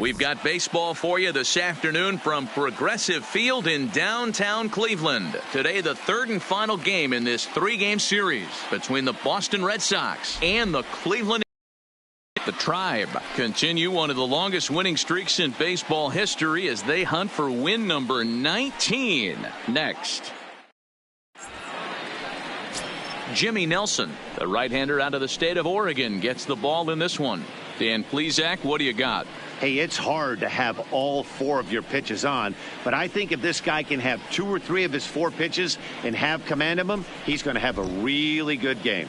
We've got baseball for you this afternoon from Progressive Field in downtown Cleveland. Today, the third and final game in this three-game series between the Boston Red Sox and the Cleveland. The Tribe continue one of the longest winning streaks in baseball history as they hunt for win number 19 next. Jimmy Nelson, the right-hander out of the state of Oregon, gets the ball in this one. Dan Plesac, what do you got? Hey, it's hard to have all four of your pitches on, but I think if this guy can have 2 or 3 of his 4 pitches and have command of them, he's going to have a really good game.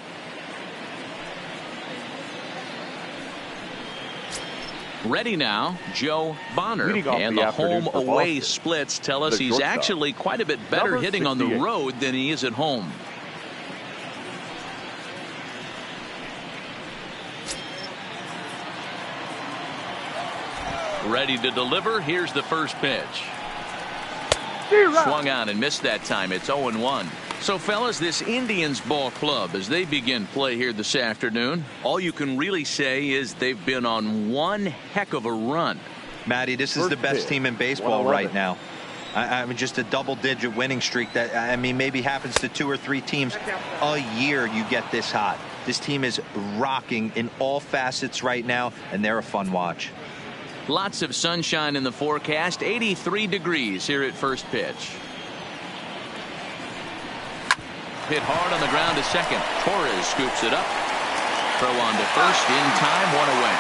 Ready now, Joe Bonner. And the home-away splits tell us he's actually quite a bit better hitting on the road than he is at home. Ready to deliver. Here's the first pitch. Swung on and missed that time. It's 0-1. So, fellas, this Indians ball club, as they begin play here this afternoon, all you can really say is they've been on one heck of a run. Matty, this is the best team in baseball right now. I mean, just a double-digit winning streak that, I mean, maybe happens to 2 or 3 teams a year. You get this hot. This team is rocking in all facets right now, and they're a fun watch. Lots of sunshine in the forecast. 83 degrees here at first pitch. Hit hard on the ground to second. Torres scoops it up. Throw on to first in time. 1 away.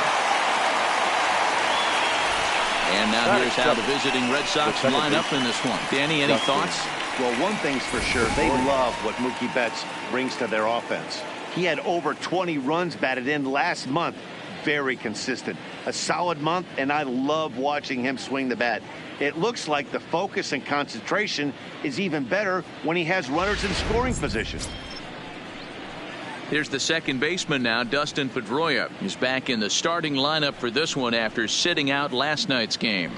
And now here's how the visiting Red Sox line up in this one. Danny, any thoughts? Well, one thing's for sure. They love what Mookie Betts brings to their offense. He had over 20 runs batted in last month. Very consistent. A solid month, and I love watching him swing the bat. It looks like the focus and concentration is even better when he has runners in scoring position. Here's the second baseman now, Dustin Pedroia. He's back in the starting lineup for this one after sitting out last night's game.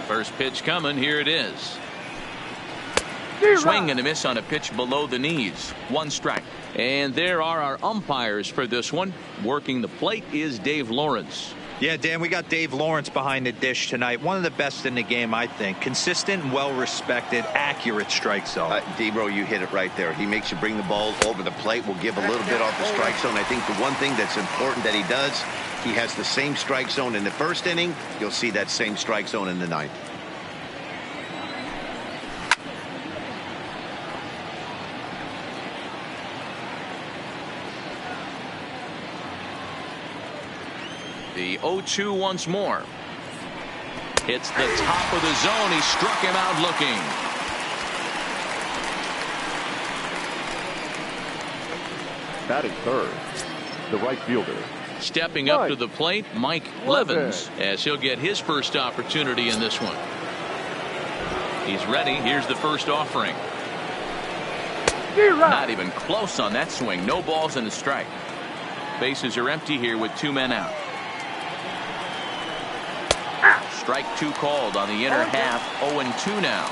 First pitch coming. Here it is. Swing and a miss on a pitch below the knees. 1 strike. And there are our umpires for this one. Working the plate is Dave Lawrence. Yeah, Dan, we got Dave Lawrence behind the dish tonight. One of the best in the game, I think. Consistent, well-respected, accurate strike zone. D-Bro, you hit it right there. He makes you bring the ball over the plate. Will give a little bit off the strike zone. I think the one thing that's important that he does, he has the same strike zone in the first inning. You'll see that same strike zone in the 9th. The 0-2 once more. Hits the top of the zone. He struck him out looking. Batting third, the right fielder. Stepping up to the plate, Mike Levins, as he'll get his first opportunity in this one. He's ready. Here's the first offering. Not even close on that swing. No balls and a strike. Bases are empty here with 2 men out. Strike 2 called on the inner half. 0-2 now.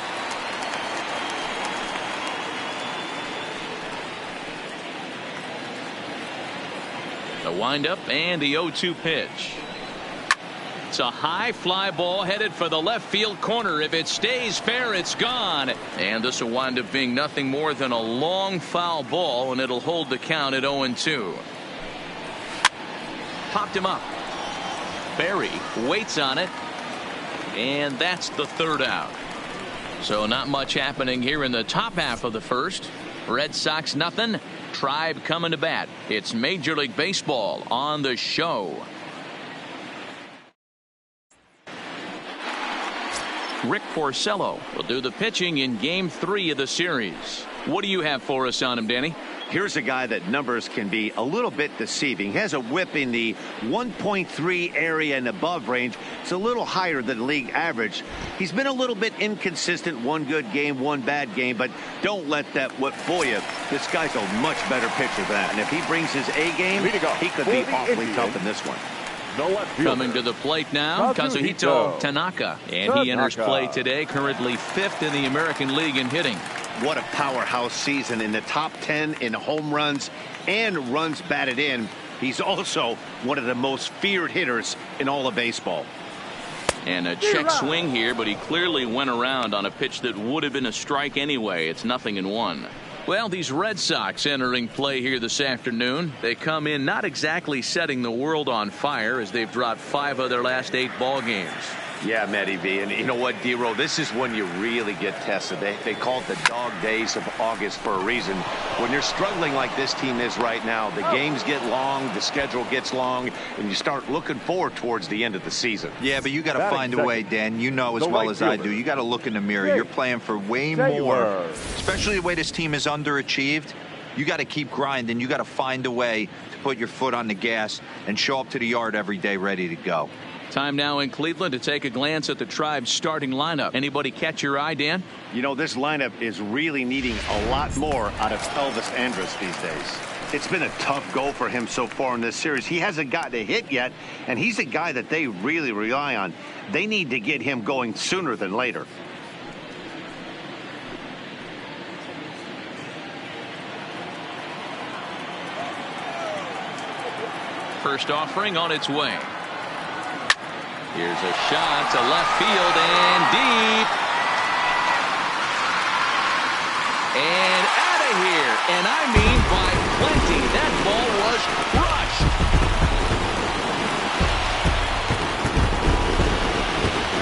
The windup and the 0-2 pitch. It's a high fly ball headed for the left field corner. If it stays fair, it's gone. And this will wind up being nothing more than a long foul ball, and it'll hold the count at 0-2. Popped him up. Berry waits on it. And that's the 3rd out. So not much happening here in the top half of the first. Red Sox nothing. Tribe coming to bat. It's Major League Baseball on the show. Rick Porcello will do the pitching in Game 3 of the series. What do you have for us on him, Danny? Here's a guy that numbers can be a little bit deceiving. He has a whip in the 1.3 area and above range. It's a little higher than the league average. He's been a little bit inconsistent. One good game, one bad game, but don't let that whip fool you. This guy's a much better pitcher than that. And if he brings his A game, he could be awfully tough in this one. Coming to the plate now, Kazuhito Tanaka. And he enters play today, currently 5th in the American League in hitting. What a powerhouse season, in the top 10 in home runs and runs batted in. He's also one of the most feared hitters in all of baseball. And a check swing here, but he clearly went around on a pitch that would have been a strike anyway. It's 0-1. Well, these Red Sox entering play here this afternoon. They come in not exactly setting the world on fire, as they've dropped 5 of their last 8 ball games. Yeah, Matty V. And you know what, D-Row? This is when you really get tested. They call it the dog days of August for a reason. When you're struggling like this team is right now, the games get long, the schedule gets long, and you start looking forward towards the end of the season. Yeah, but you got to find a way, Dan. You know as well as I do. You got to look in the mirror. You're playing for way more, especially the way this team is underachieved. You got to keep grinding. You got to find a way to put your foot on the gas and show up to the yard every day ready to go. Time now in Cleveland to take a glance at the Tribe's starting lineup. Anybody catch your eye, Dan? You know, this lineup is really needing a lot more out of Elvis Andrus these days. It's been a tough go for him so far in this series. He hasn't gotten a hit yet, and he's a guy that they really rely on. They need to get him going sooner than later. First offering on its way. Here's a shot to left field and deep. And out of here. And I mean by plenty. That ball was crushed.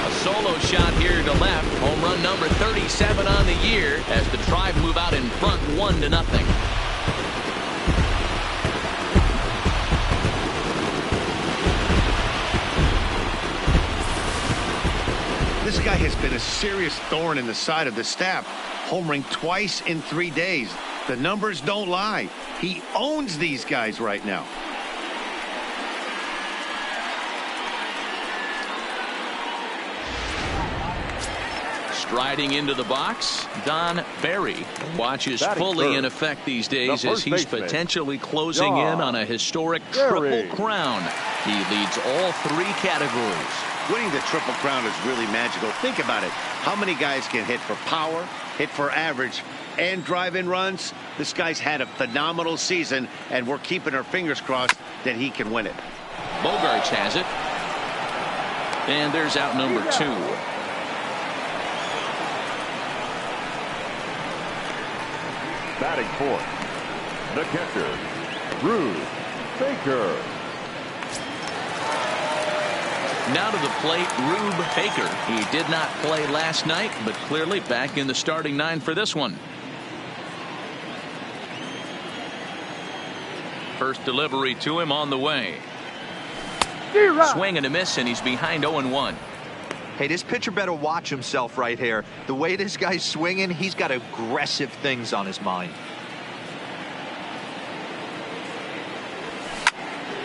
A solo shot here to left. Home run number 37 on the year as the Tribe move out in front 1-0. This guy has been a serious thorn in the side of the staff, homering twice in 3 days. The numbers don't lie. He owns these guys right now. Striding into the box, Don Barry watches fully in effect these days as he's potentially closing in on a historic triple crown. He leads all 3 categories. Winning the Triple Crown is really magical. Think about it. How many guys can hit for power, hit for average, and drive in runs? This guy's had a phenomenal season, and we're keeping our fingers crossed that he can win it. Bogarts has it. And there's out number 2. Batting fourth, the catcher, Rube Baker. Now to the plate, Rube Baker. He did not play last night, but clearly back in the starting 9 for this one. First delivery to him on the way. Swing and a miss, and he's behind 0-1. Hey, this pitcher better watch himself right here. The way this guy's swinging, he's got aggressive things on his mind.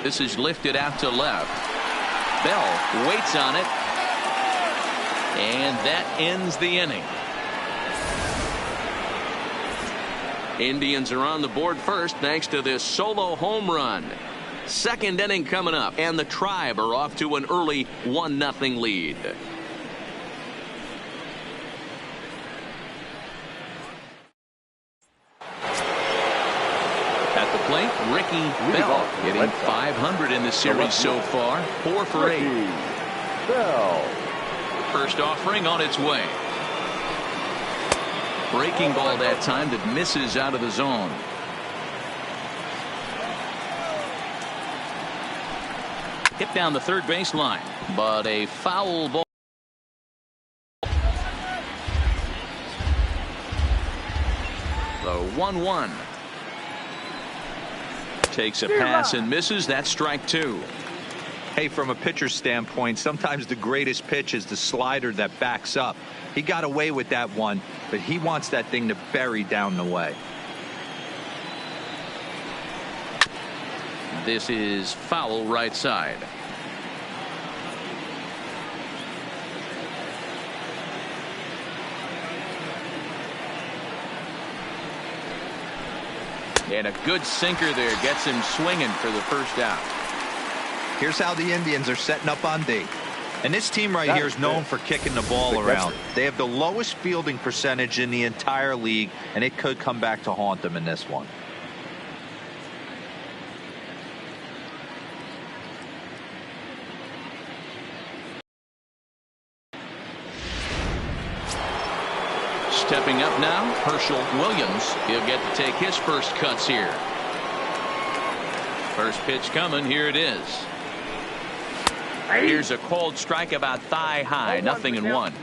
This is lifted out to left. Bell waits on it, and that ends the inning. Indians are on the board first thanks to this solo home run. Second inning coming up, and the Tribe are off to an early 1-0 lead. At the plate, Ricky Bell hitting .500 in the series so far, 4 for 8. Bell. First offering on its way. Breaking ball that time that misses out of the zone. Hit down the third baseline, but a foul ball. The 1-1. Takes a pass and misses. That's strike 2. Hey, from a pitcher's standpoint, sometimes the greatest pitch is the slider that backs up. He got away with that one, but he wants that thing to bury down the way. This is foul right side. And a good sinker there gets him swinging for the first out. Here's how the Indians are setting up on D. And this team right here is known for kicking the ball around. They have the lowest fielding percentage in the entire league, and it could come back to haunt them in this one. Stepping up now, Herschel Williams. He'll get to take his first cuts here. First pitch coming. Here it is. Here's a cold strike about thigh high. 0-1.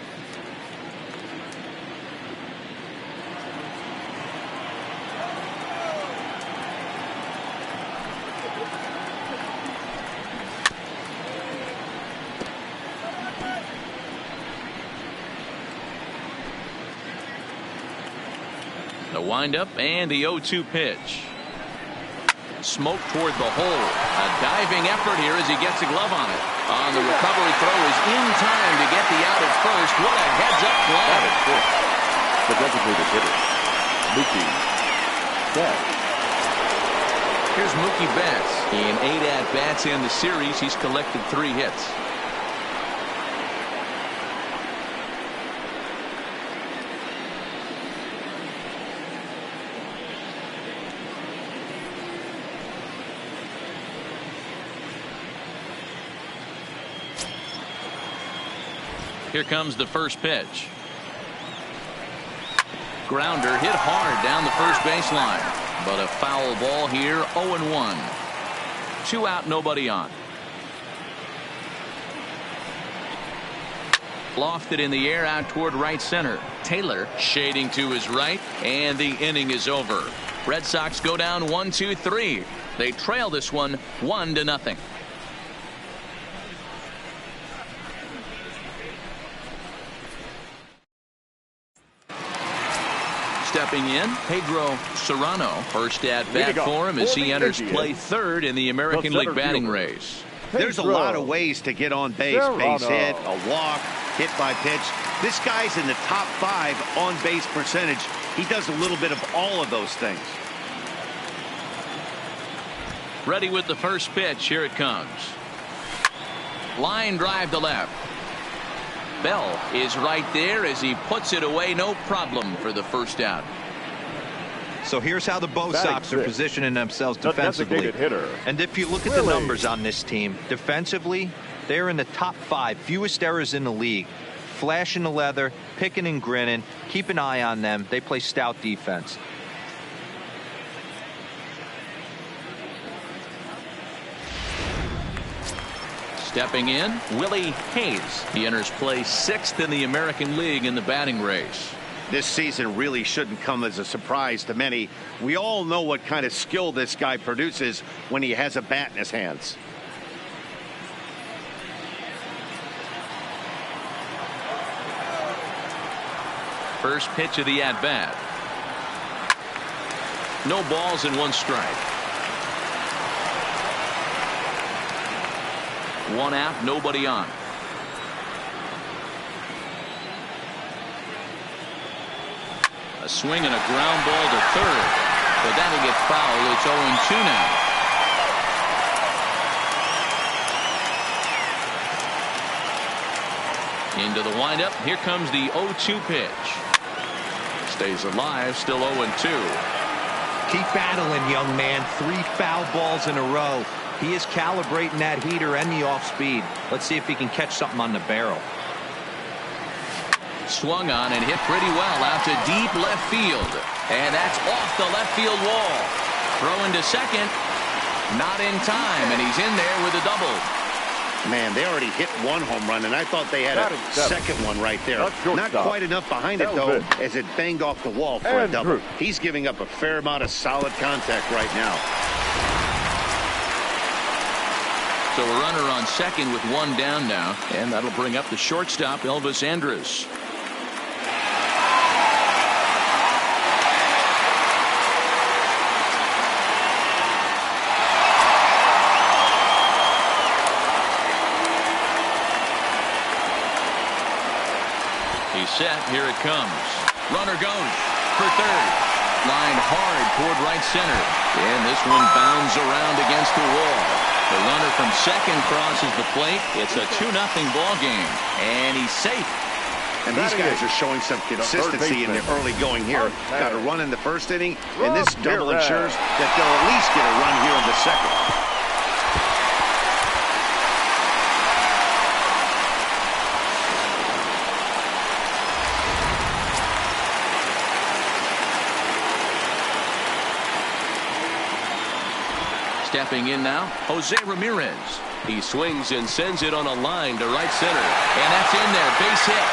The windup and the 0-2 pitch. Smoke toward the hole. A diving effort here as he gets a glove on it. On the recovery throw is in time to get the out at first. What a heads-up glove. The designated hitter, Mookie Betts. Here's Mookie Betts. In 8 at-bats in the series, he's collected 3 hits. Here comes the first pitch. Grounder hit hard down the first baseline, but a foul ball here. 0-1. 2 out, nobody on. Lofted in the air out toward right center. Taylor shading to his right, and the inning is over. Red Sox go down 1-2-3. They trail this one 1-0. Stepping in, Pedro Serrano. First at bat for him as he enters play third in the American League batting race. There's a lot of ways to get on base. Base hit, a walk, hit by pitch. This guy's in the top 5 on base percentage. He does a little bit of all of those things. Ready with the first pitch. Here it comes. Line drive to left. Bell is right there as he puts it away. No problem for the first out. So here's how the Bo Sox are positioning themselves defensively. And if you look at the numbers on this team, defensively, they're in the top 5, fewest errors in the league. Flashing the leather, picking and grinning. Keep an eye on them. They play stout defense. Stepping in, Willie Hayes. He enters play 6th in the American League in the batting race. This season really shouldn't come as a surprise to many. We all know what kind of skill this guy produces when he has a bat in his hands. First pitch of the at-bat. No balls and 1 strike. 1 out, nobody on. A swing and a ground ball to third, but that'll get foul. It's 0-2 now. Into the windup. Here comes the 0-2 pitch. Stays alive, still 0-2. Keep battling, young man. 3 foul balls in a row. He is calibrating that heater and the off speed. Let's see if he can catch something on the barrel. Swung on and hit pretty well out to deep left field. And that's off the left field wall. Throwing to second. Not in time, and he's in there with a double. Man, they already hit 1 home run, and I thought they had a second one right there. Not quite enough behind it, though, as it banged off the wall for a double. He's giving up a fair amount of solid contact right now. So a runner on second with 1 down now, and that'll bring up the shortstop, Elvis Andrus. set. Here it comes. Runner goes for third. Line hard toward right center. And this one bounds around against the wall. The runner from second crosses the plate. It's a 2-0 ball game. And he's safe. And these guys are showing some consistency in the early going here. Got a run in the first inning, and this double ensures that they'll at least get a run here in the second. Stepping in now, Jose Ramirez. He swings and sends it on a line to right center. And that's in there, base hit.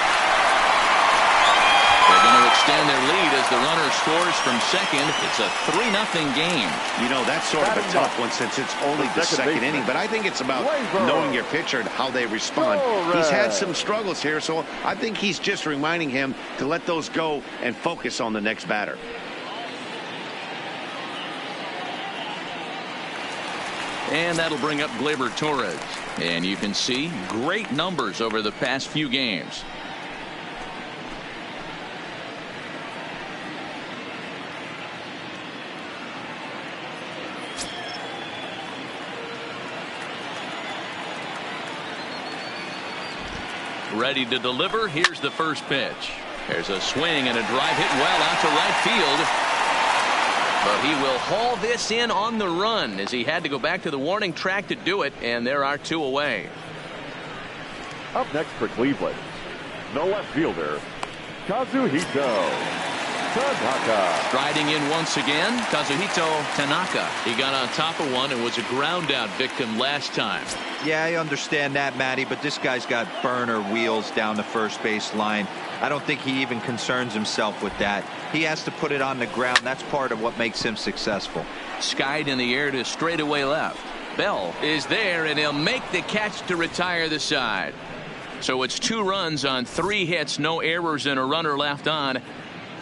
They're going to extend their lead as the runner scores from second. It's a 3-0 game. You know, that's sort of a tough one since it's only the second inning, but I think it's about knowing your pitcher and how they respond. He's had some struggles here, so I think he's just reminding him to let those go and focus on the next batter. And that'll bring up Gleyber Torres. And you can see great numbers over the past few games. Ready to deliver. Here's the first pitch. There's a swing and a drive hit well out to right field. But he will haul this in on the run as he had to go back to the warning track to do it, and there are 2 away. Up next for Cleveland, the left fielder, Kazuhito Tanaka. Striding in once again, Kazuhito Tanaka. He got on top of one and was a ground out victim last time. Yeah, I understand that, Matty, but this guy's got burner wheels down the first base line. I don't think he even concerns himself with that. He has to put it on the ground. That's part of what makes him successful. Skied in the air to straightaway left. Bell is there, and he'll make the catch to retire the side. So it's 2 runs on 3 hits, no errors, and a runner left on.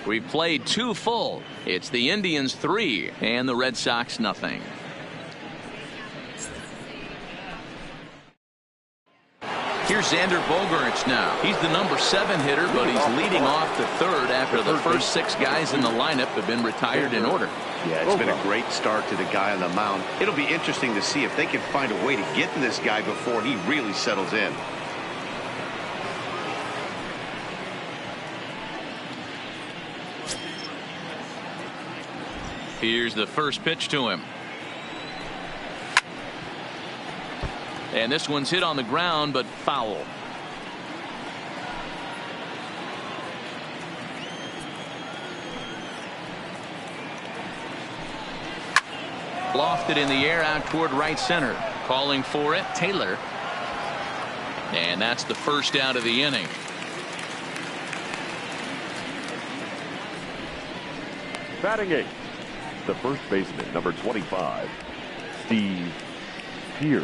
We've played 2 full. It's the Indians 3 and the Red Sox nothing. Here's Xander Bogaerts now. He's the number 7 hitter, but he's leading off the third after the first 6 guys in the lineup have been retired in order. Yeah, it's been a great start to the guy on the mound. It'll be interesting to see if they can find a way to get to this guy before he really settles in. Here's the first pitch to him. And this one's hit on the ground, but foul. Lofted in the air out toward right center. Calling for it, Taylor. And that's the first out of the inning. Batting 8th, the first baseman, number 25, Steve Pearce.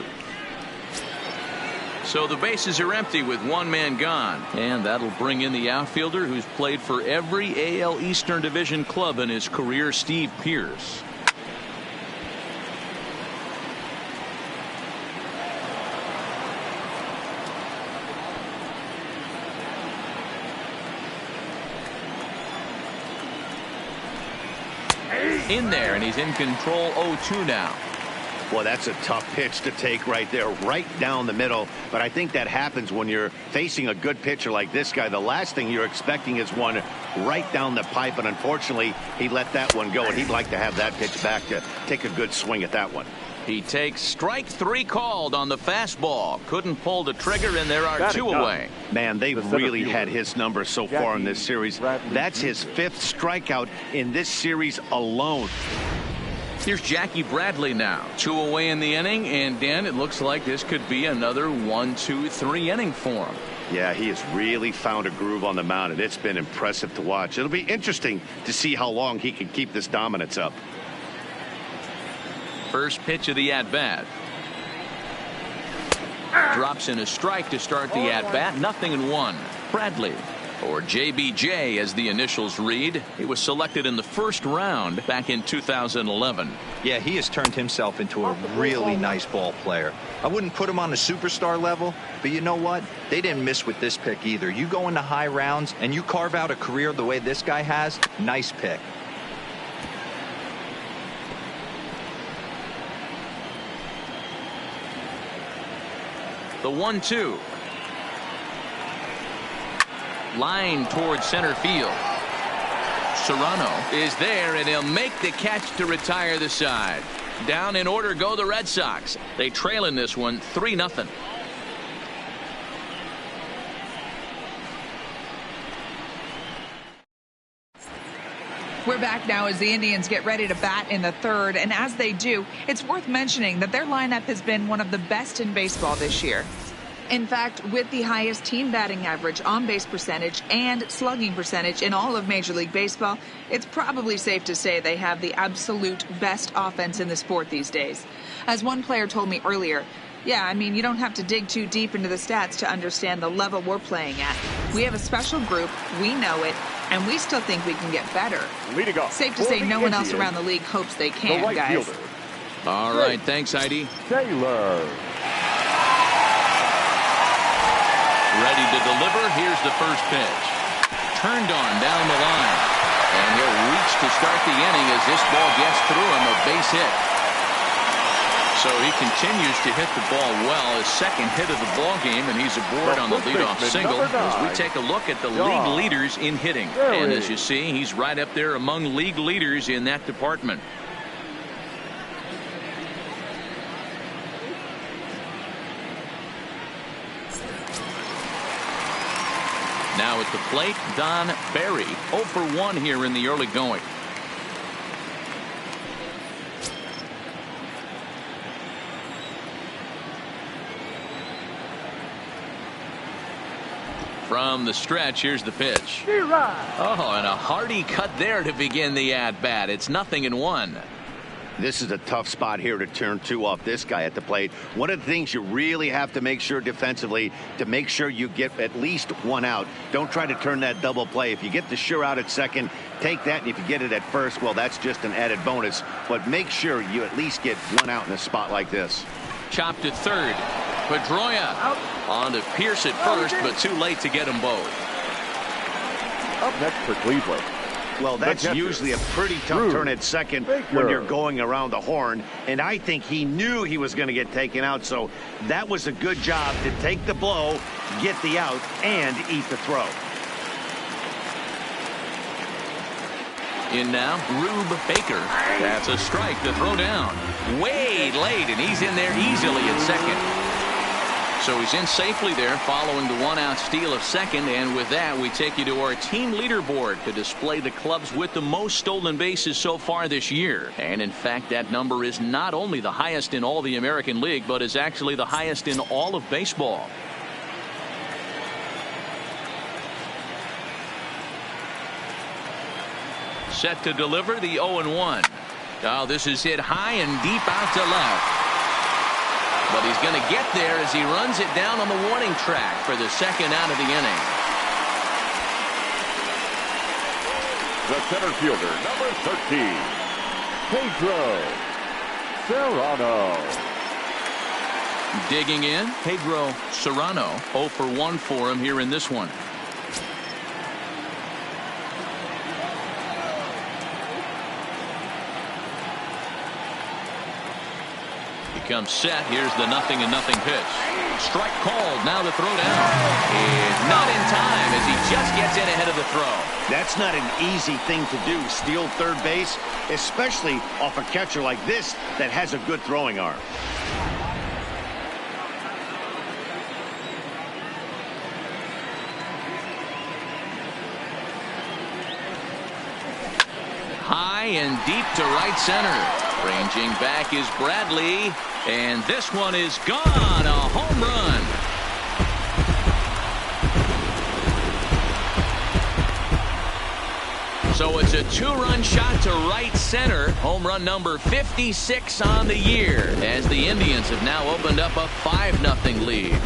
So the bases are empty with 1 man gone. And that'll bring in the outfielder who's played for every AL Eastern Division club in his career, Steve Pearce. In there, and he's in control 0-2 now. Well, that's a tough pitch to take right there, right down the middle. But I think that happens when you're facing a good pitcher like this guy. The last thing you're expecting is one right down the pipe, and unfortunately, he let that one go, and he'd like to have that pitch back to take a good swing at that one. He takes strike 3 called on the fastball. Couldn't pull the trigger, and there are 2 away. Man, they've really had his number so far in this series. That's his 5th strikeout in this series alone. Here's Jackie Bradley now. 2 away in the inning, and Dan, it looks like this could be another 1-2-3 inning for him. Yeah, he has really found a groove on the mound, and it's been impressive to watch. It'll be interesting to see how long he can keep this dominance up. First pitch of the at-bat. Drops in a strike to start the at-bat. 0-1. Bradley. or JBJ as the initials read. He was selected in the first round back in 2011. Yeah, he has turned himself into a really nice ball player. I wouldn't put him on the superstar level, but you know what? They didn't miss with this pick either. You go into high rounds and you carve out a career the way this guy has, nice pick. The 1-2. Line towards center field. Serrano is there, and he'll make the catch to retire the side. Down in order go the Red Sox. They trail in this one 3-0. We're back now as the Indians get ready to bat in the third, and as they do, it's worth mentioning that their lineup has been one of the best in baseball this year. In fact, with the highest team batting average, on-base percentage, and slugging percentage in all of Major League Baseball, it's probably safe to say they have the absolute best offense in the sport these days. As one player told me earlier, yeah, I mean, you don't have to dig too deep into the stats to understand the level we're playing at. We have a special group, we know it, and we still think we can get better. Leading off. Safe to say no one else around the league hopes they can, right guys. Fielder. All right, thanks, Heidi. Taylor. Ready to deliver. Here's the first pitch. Turned on down the line. And he'll reach to start the inning as this ball gets through him, a base hit. So he continues to hit the ball well. His second hit of the ball game, and he's aboard on the leadoff single as we take a look at the league leaders in hitting. And as you see, he's right up there among league leaders in that department. Now at the plate, Don Barry, 0 for 1 here in the early going. From the stretch, here's the pitch. Oh, and a hearty cut there to begin the at-bat. It's 0-1. This is a tough spot here to turn two off this guy at the plate. One of the things you really have to make sure defensively to make sure you get at least one out. Don't try to turn that double play. If you get the sure out at second, take that, and if you get it at first, well, that's just an added bonus. But make sure you at least get one out in a spot like this. Chopped at third. Pedroia on to Pierce at first, but too late to get them both. Up next for Cleveland. Well, that's usually a pretty tough turn at second when you're going around the horn. And I think he knew he was going to get taken out. So that was a good job to take the blow, get the out, and eat the throw. In now, Rube Baker. That's a strike to throw down. Way late, and he's in there easily at second. So he's in safely there following the one-out steal of second. And with that, we take you to our team leaderboard to display the clubs with the most stolen bases so far this year. And in fact, that number is not only the highest in all the American League, but is actually the highest in all of baseball. Set to deliver the 0-1. Oh, this is hit high and deep out to left. But he's going to get there as he runs it down on the warning track for the second out of the inning. The center fielder, number 13, Pedro Serrano. Digging in, Pedro Serrano, 0 for 1 for him here in this one. Comes set. Here's the 0-0 pitch. Strike called. Now the throw down. And not in time as he just gets in ahead of the throw. That's not an easy thing to do, steal third base, especially off a catcher like this that has a good throwing arm. High and deep to right center. Ranging back is Bradley, and this one is gone. A home run. So it's a two-run shot to right center. Home run number 56 on the year, as the Indians have now opened up a 5-0 lead.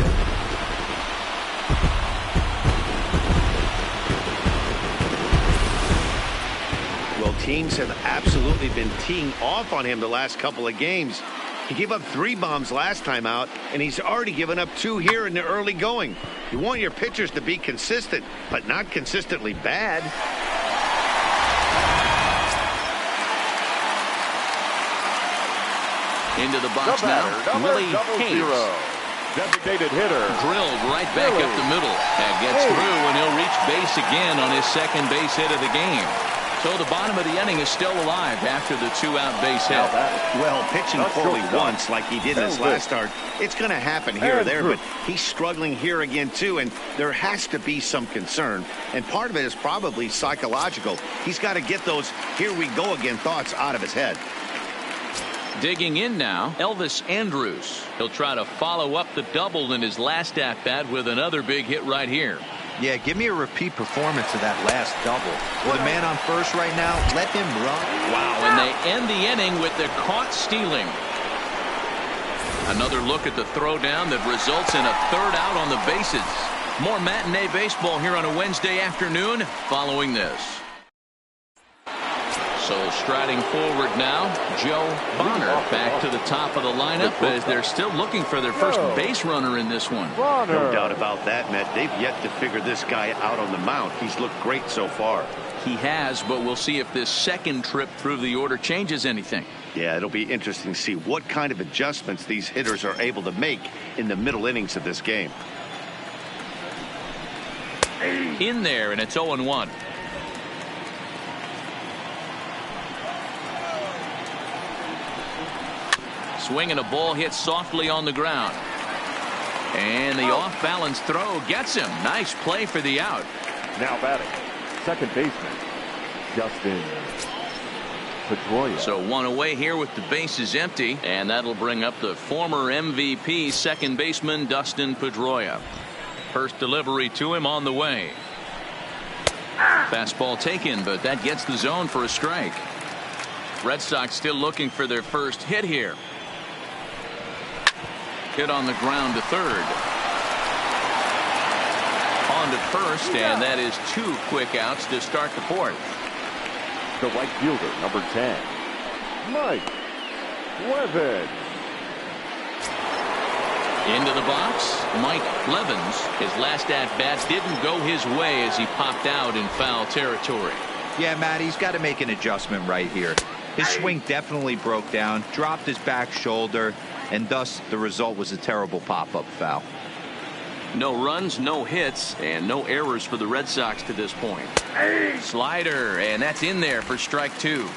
Teams have absolutely been teeing off on him the last couple of games. He gave up 3 bombs last time out, and he's already given up 2 here in the early going. You want your pitchers to be consistent, but not consistently bad. Into the box now, Willie Hayes. Designated hitter. Drilled right back up the middle. That gets through, and he'll reach base again on his second base hit of the game. So the bottom of the inning is still alive after the 2-out base hit. Well, pitching poorly once like he did in his last start, it's going to happen here or there, but he's struggling here again, too, and there has to be some concern. And part of it is probably psychological. He's got to get those here we go again thoughts out of his head. Digging in now, Elvis Andrus. He'll try to follow up the double in his last at-bat with another big hit right here. Yeah, give me a repeat performance of that last double. With a man on first right now, let him run. Wow, and they end the inning with the caught stealing. Another look at the throwdown that results in a 3rd out on the bases. More matinee baseball here on a Wednesday afternoon following this. So striding forward now, Joe Bonner back to the top of the lineup as they're still looking for their first base runner in this one. No doubt about that, Matt. They've yet to figure this guy out on the mound. He's looked great so far. He has, but we'll see if this second trip through the order changes anything. Yeah, it'll be interesting to see what kind of adjustments these hitters are able to make in the middle innings of this game. In there, and it's 0-1. Swing and a ball hit softly on the ground. And the off-balance throw gets him. Nice play for the out. Now batting, second baseman, Dustin Pedroia. So 1 away here with the bases empty. And that'll bring up the former MVP second baseman Dustin Pedroia. First delivery to him on the way. Fastball taken, but that gets the zone for a strike. Red Sox still looking for their first hit here. Hit on the ground to third. On to first, and that is 2 quick outs to start the 4th. The right fielder, number 10, Mike Levin. Into the box, Mike Levins. His last at-bat didn't go his way as he popped out in foul territory. Yeah, Matt, he's got to make an adjustment right here. His swing definitely broke down, dropped his back shoulder, and thus the result was a terrible pop-up foul. No runs, no hits, and no errors for the Red Sox to this point. Slider, and that's in there for strike 2.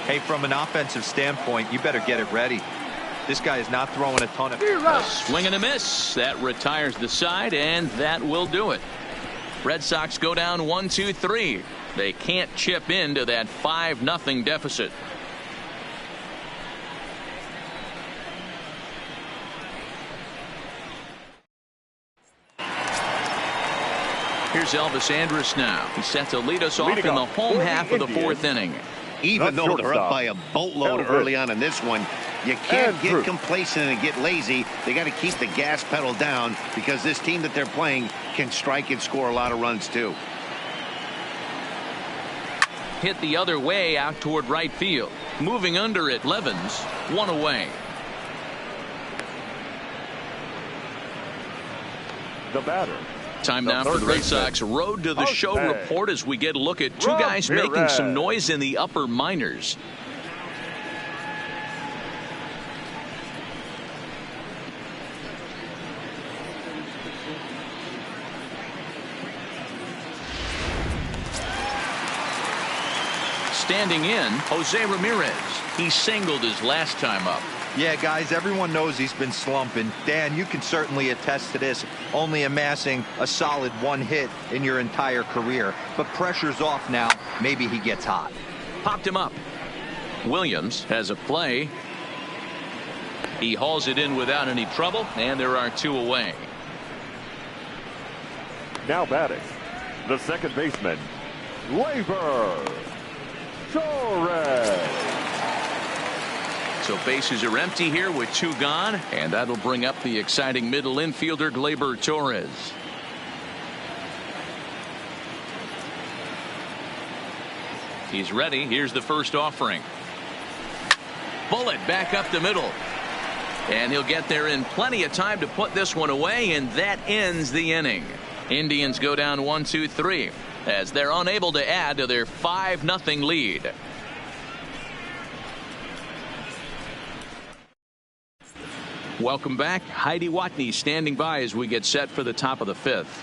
Hey, from an offensive standpoint, you better get it ready. This guy is not throwing a ton of... A swing and a miss. That retires the side, and that will do it. Red Sox go down 1-2-3. They can't chip into that 5-0 deficit. Here's Elvis Andrus now. He's set to lead us off in the home half of the 4th inning. Even though they're up by a boatload early on in this one, you can't get complacent and get lazy. They got to keep the gas pedal down because this team that they're playing can strike and score a lot of runs too. Hit the other way out toward right field. Moving under it, Levins, 1 away. The batter. Time now for the Red Sox Road to the Show report as we get a look at 2 guys making some noise in the upper minors. Standing in, Jose Ramirez. He singled his last time up. Yeah, guys, everyone knows he's been slumping. Dan, you can certainly attest to this, only amassing a solid 1 hit in your entire career. But pressure's off now. Maybe he gets hot. Popped him up. Williams has a play. He hauls it in without any trouble, and there are 2 away. Now batting, the second baseman, Gleyber Torres. So bases are empty here with 2 gone, and that'll bring up the exciting middle infielder Gleyber Torres. He's ready. Here's the first offering. Bullet back up the middle. And he'll get there in plenty of time to put this one away, and that ends the inning. Indians go down 1-2-3 as they're unable to add to their 5-0 lead. Welcome back. Heidi Watney standing by as we get set for the top of the 5th.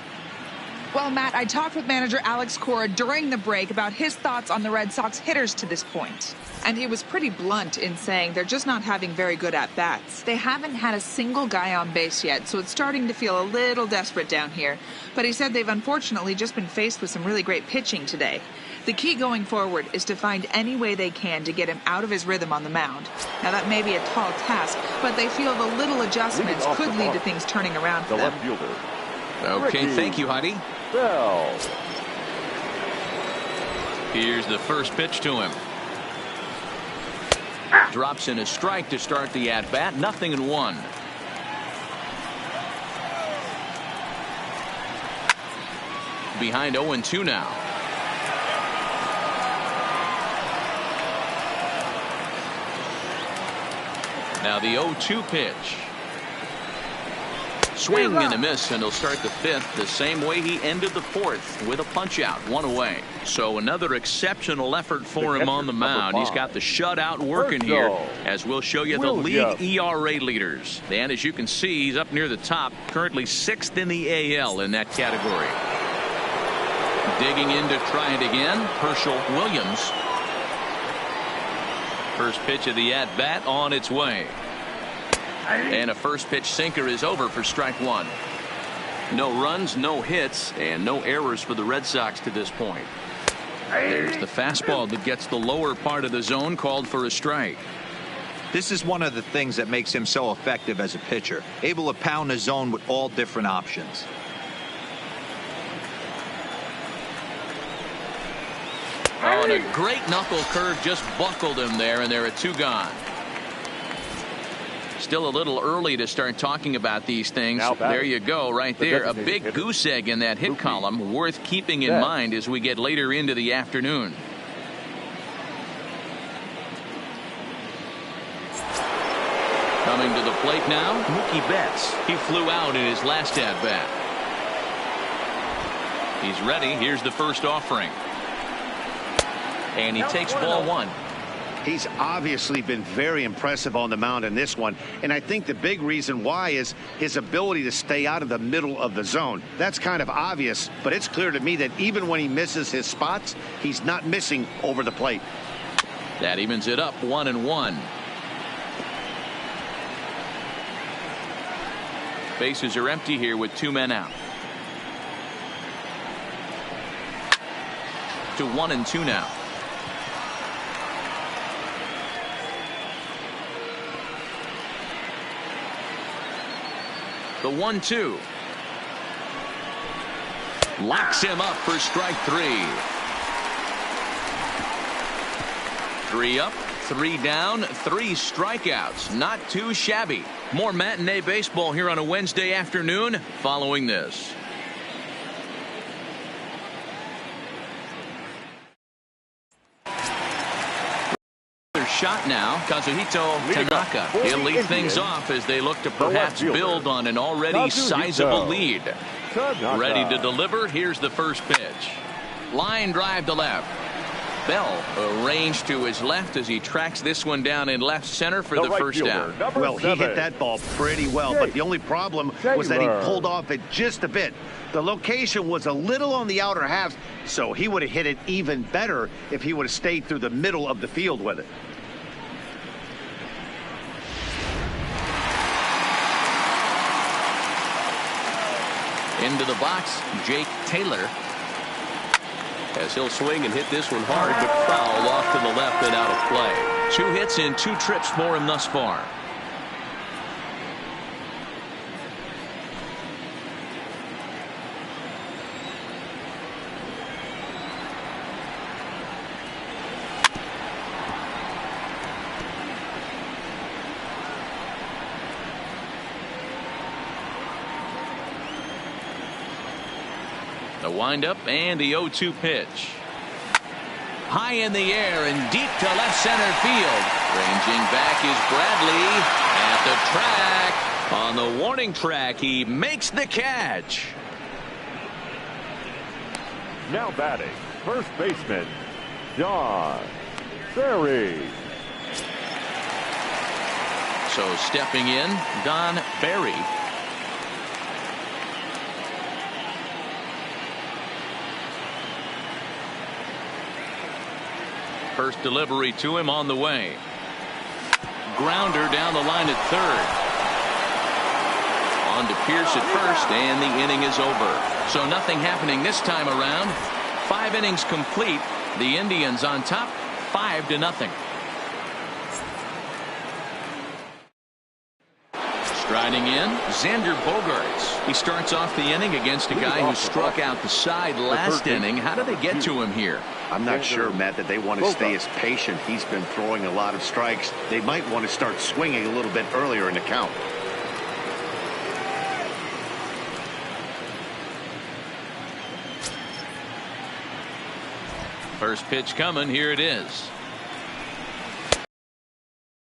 Well, Matt, I talked with manager Alex Cora during the break about his thoughts on the Red Sox hitters to this point. And he was pretty blunt in saying they're just not having very good at-bats. They haven't had a single guy on base yet, so it's starting to feel a little desperate down here. But he said they've unfortunately just been faced with some really great pitching today. The key going forward is to find any way they can to get him out of his rhythm on the mound. Now, that may be a tall task, but they feel the little adjustments could lead to things turning around for them. Okay, thank you, Heidi. Bell. Here's the first pitch to him. Drops in a strike to start the at-bat. 0-1. Behind 0-2 now. Now the 0-2 pitch. Swing and a miss, and he'll start the 5th the same way he ended the 4th with a punch out, 1 away. So another exceptional effort for him on the mound. He's got the shutout working here, as we'll show you the league ERA leaders. And as you can see, he's up near the top, currently 6th in the AL in that category. Digging in to try it again, Herschel Williams. First pitch of the at-bat on its way. And a first pitch sinker is over for strike 1. No runs, no hits, and no errors for the Red Sox to this point. There's the fastball that gets the lower part of the zone, called for a strike. This is one of the things that makes him so effective as a pitcher, able to pound the zone with all different options. Oh, and a great knuckle curve just buckled him there, and there are 2 gone. Still a little early to start talking about these things. There you go, right there. A big goose egg in that hit column, worth keeping in mind as we get later into the afternoon. Coming to the plate now, Mookie Betts. He flew out in his last at-bat. He's ready. Here's the first offering. And he takes ball 1. He's obviously been very impressive on the mound in this one, and I think the big reason why is his ability to stay out of the middle of the zone. That's kind of obvious, but it's clear to me that even when he misses his spots, he's not missing over the plate. That evens it up, 1-1. Bases are empty here with 2 men out. To 1-2 now. The 1-2. Locks him up for strike 3. 3 up, 3 down, 3 strikeouts. Not too shabby. More matinee baseball here on a Wednesday afternoon following this. Shot now, Kazuhito Tanaka. He'll lead things off as they look to perhaps build on an already sizable lead. Ready to deliver. Here's the first pitch. Line drive to left. Bell arranged to his left as he tracks this one down in left center for the first down. Well, he hit that ball pretty well, but the only problem was that he pulled off it just a bit. The location was a little on the outer half, so he would have hit it even better if he would have stayed through the middle of the field with it. Into the box, Jake Taylor. As he'll swing and hit this one hard, but foul off to the left and out of play. 2 hits and 2 trips for him thus far. The windup and the 0-2 pitch. High in the air and deep to left center field. Ranging back is Bradley at the track. On the warning track, he makes the catch. Now batting, first baseman, Don Berry. So stepping in, Don Berry. First delivery to him on the way. Grounder down the line at third. On to Pierce at first, and the inning is over. So nothing happening this time around. 5 innings complete. The Indians on top, 5-0. Striding in, Xander Bogaerts. He starts off the inning against a guy who struck out the side last inning. How did they get to him here? I'm not sure, Matt, that they want to stay as patient. He's been throwing a lot of strikes. They might want to start swinging a little bit earlier in the count. First pitch coming. Here it is.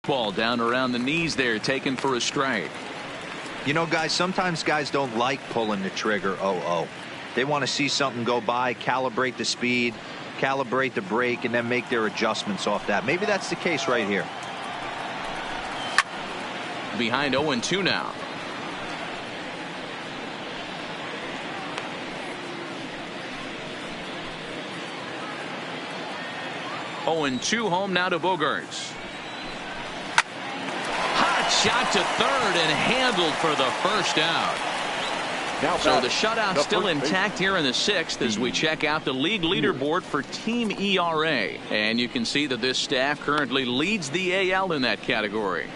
Ball down around the knees there, taken for a strike. You know, guys, sometimes guys don't like pulling the trigger. They want to see something go by, calibrate the speed, calibrate the brake, and then make their adjustments off that. Maybe that's the case right here. Behind 0-2 now. And 2 home now to Bogaerts. Hot shot to third and handled for the first out. So the shutout still intact here in the 6th as we check out the league leaderboard for team ERA. And you can see that this staff currently leads the AL in that category.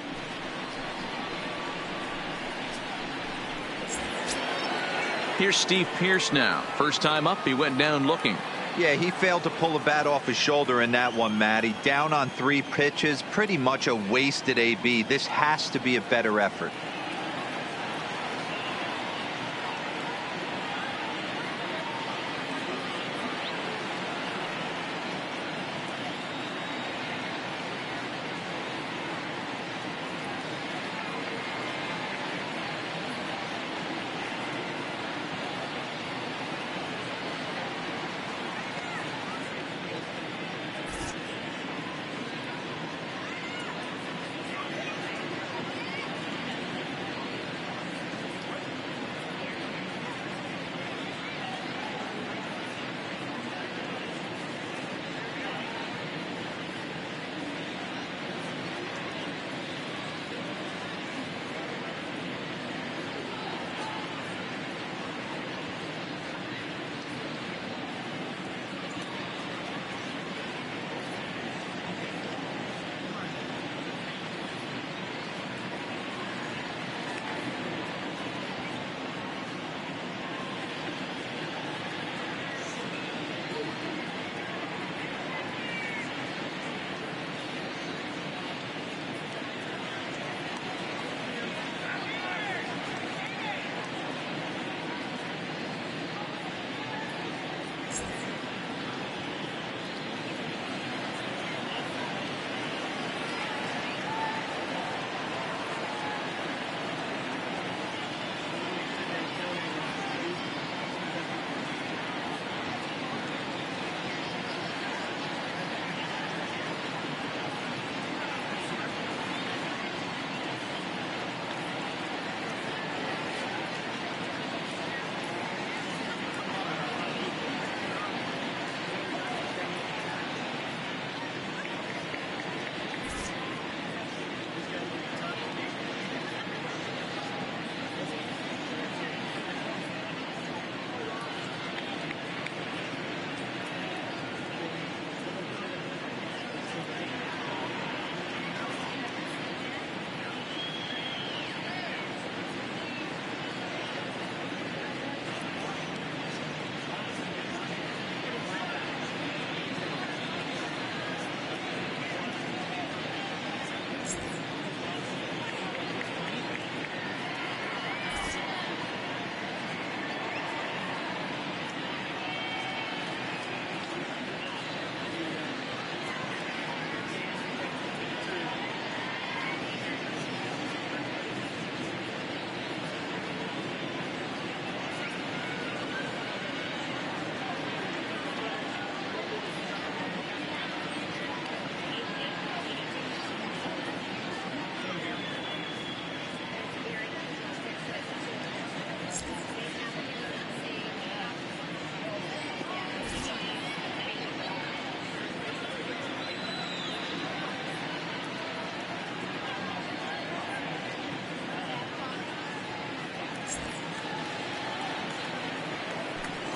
Here's Steve Pierce now. First time up, he went down looking. Yeah, he failed to pull the bat off his shoulder in that one, Matty. Down on 3 pitches, pretty much a wasted AB. This has to be a better effort.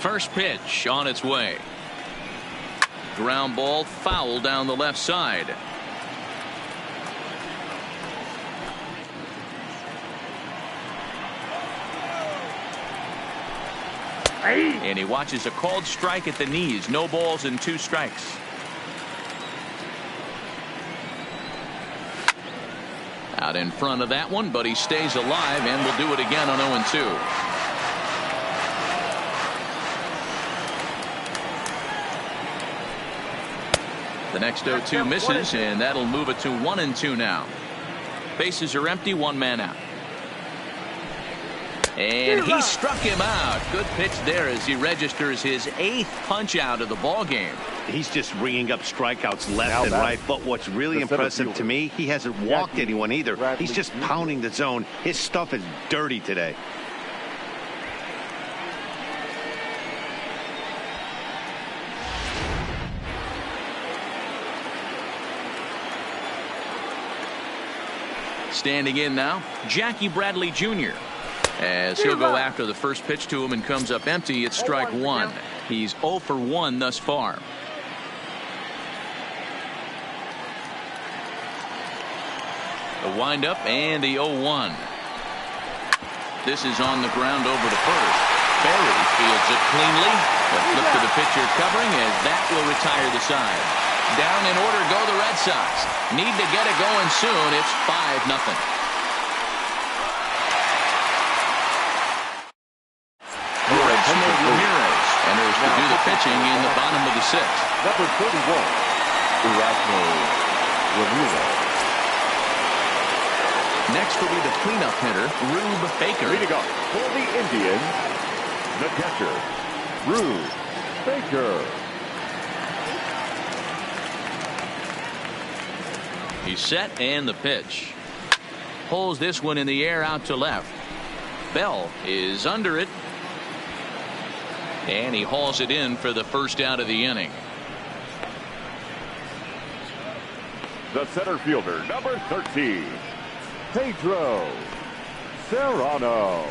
First pitch on its way. Ground ball foul down the left side. And he watches a called strike at the knees. No balls and 2 strikes. Out in front of that one, but he stays alive and will do it again on 0-2. The next 0-2 misses, and that'll move it to 1-2 now. Bases are empty, 1 man out. And he struck him out. Good pitch there as he registers his 8th punch out of the ball game. He's just ringing up strikeouts left and right. But what's really impressive to me, he hasn't walked anyone either. He's just pounding the zone. His stuff is dirty today. Standing in now, Jackie Bradley Jr. As he'll go after the first pitch to him and comes up empty. It's strike 1. He's 0 for 1 thus far. The windup and the 0-1. This is on the ground over to first. Berry fields it cleanly. The flip to the pitcher covering as that will retire the side. Down in order go the Red Sox. Need to get it going soon. It's 5-0. Ramirez enters to do the pitching in the bottom of the 6th. Number 31, Ramirez. Next will be the cleanup hitter, Rube Baker. Leading up for the Indians, the catcher, Rube Baker. He's set and the pitch. Pulls this one in the air out to left. Bell is under it. And he hauls it in for the first out of the inning. The center fielder, number 13, Pedro Serrano.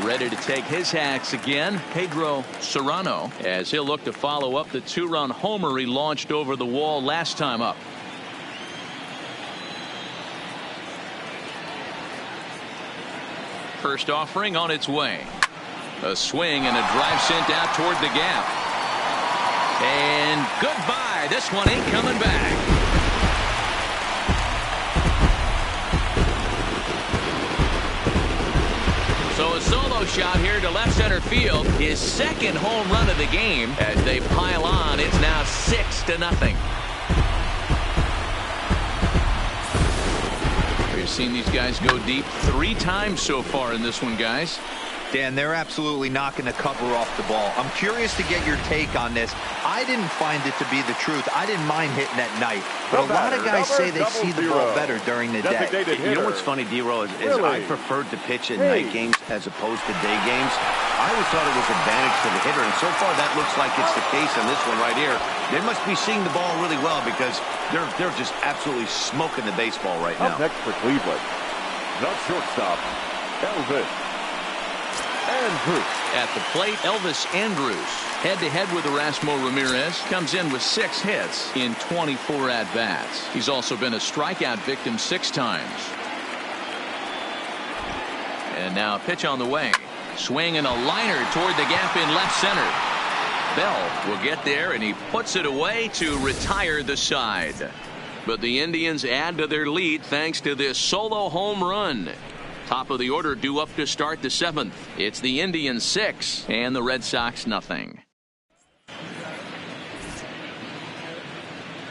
Ready to take his hacks again, Pedro Serrano, as he'll look to follow up the 2-run homer he launched over the wall last time up. First offering on its way. A swing and a drive sent out toward the gap. And goodbye. This one ain't coming back. So a solo shot here to left center field. His 2nd home run of the game. As they pile on, it's now 6-0. We've seen these guys go deep 3 times so far in this one, guys. Dan, they're absolutely knocking the cover off the ball. I'm curious to get your take on this. I didn't find it to be the truth. I didn't mind hitting at night. But a lot of guys say they see the ball better during the day. You know what's funny, D-Row, is I preferred to pitch at night games as opposed to day games. I always thought it was advantage to the hitter, and so far that looks like it's the case on this one right here. They must be seeing the ball really well because they're just absolutely smoking the baseball right now. Up next for Cleveland, the shortstop, Elvis Andrus. At the plate, Elvis Andrus. Head-to-head with Erasmo Ramirez. Comes in with 6 hits in 24 at-bats. He's also been a strikeout victim 6 times. And now a pitch on the way. Swing and a liner toward the gap in left center. Bell will get there, and he puts it away to retire the side. But the Indians add to their lead thanks to this solo home run. Top of the order due up to start the 7th. It's the Indians 6 and the Red Sox nothing.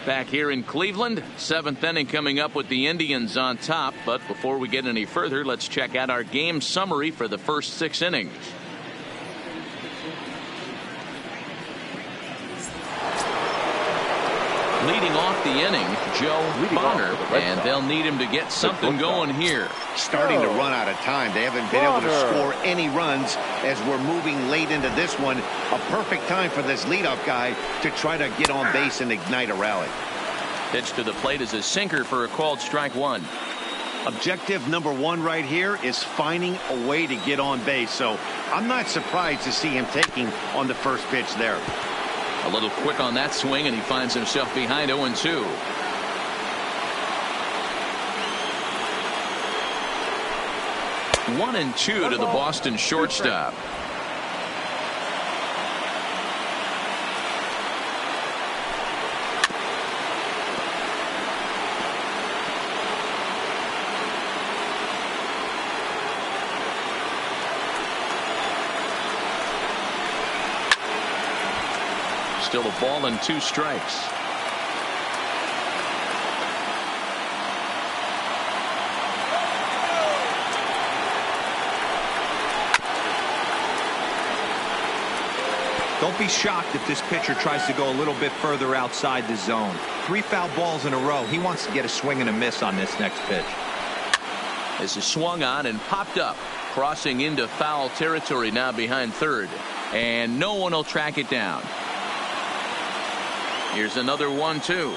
Back here in Cleveland, 7th inning coming up with the Indians on top. But before we get any further, let's check out our game summary for the first 6 innings. Leading off the inning, Joe Bonner, and they'll need him to get something going here. Starting to run out of time. They haven't been able to score any runs as we're moving late into this one. A perfect time for this leadoff guy to try to get on base and ignite a rally. Pitch to the plate is a sinker for a called strike 1. Objective number one right here is finding a way to get on base. So I'm not surprised to see him taking on the first pitch there. A little quick on that swing, and he finds himself behind 0-2. One and two to the Boston shortstop. Still a ball and 2 strikes. Don't be shocked if this pitcher tries to go a little bit further outside the zone. 3 foul balls in a row. He wants to get a swing and a miss on this next pitch. This is swung on and popped up, crossing into foul territory now behind third, and no one will track it down. Here's another 1-2.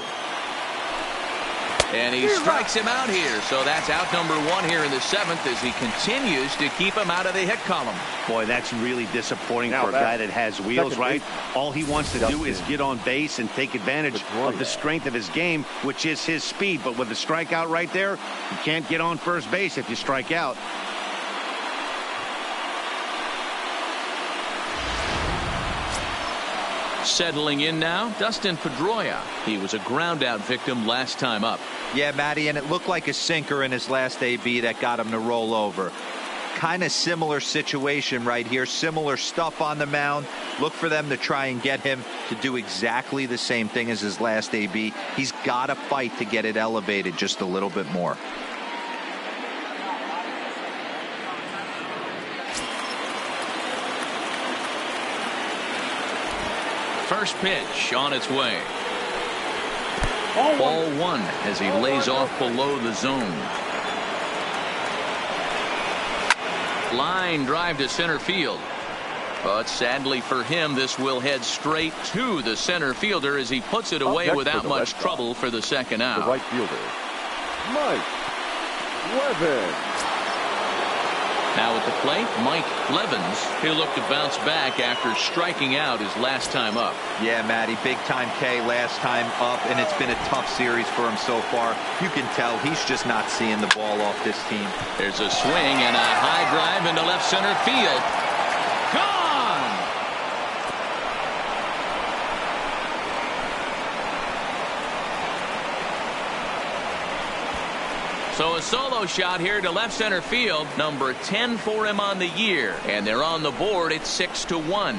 And he strikes him out here. So that's out number 1 here in the 7th as he continues to keep him out of the hit column. Boy, that's really disappointing for a guy that has wheels, right? All he wants to do is get on base and take advantage of the strength of his game, which is his speed. But with the strikeout right there, you can't get on first base if you strike out. Settling in now, Dustin Pedroia. He was a ground out victim last time up. Yeah, Matty, and it looked like a sinker in his last AB that got him to roll over. Kind of similar situation right here. Similar stuff on the mound. Look for them to try and get him to do exactly the same thing as his last AB. He's got to fight to get it elevated just a little bit more. First pitch on its way. Ball 1 as he lays off below the zone. Line drive to center field. But sadly for him, this will head straight to the center fielder as he puts it away without much trouble for the second out. The right fielder, Mike Levin. Now at the plate, Mike Levins. He'll look to bounce back after striking out his last time up. Yeah, Matty, big time K last time up, and it's been a tough series for him so far. You can tell he's just not seeing the ball off this team. There's a swing and a high drive into left center field. Gone! So a solo shot here to left center field, number 10 for him on the year, and they're on the board. It's 6-1.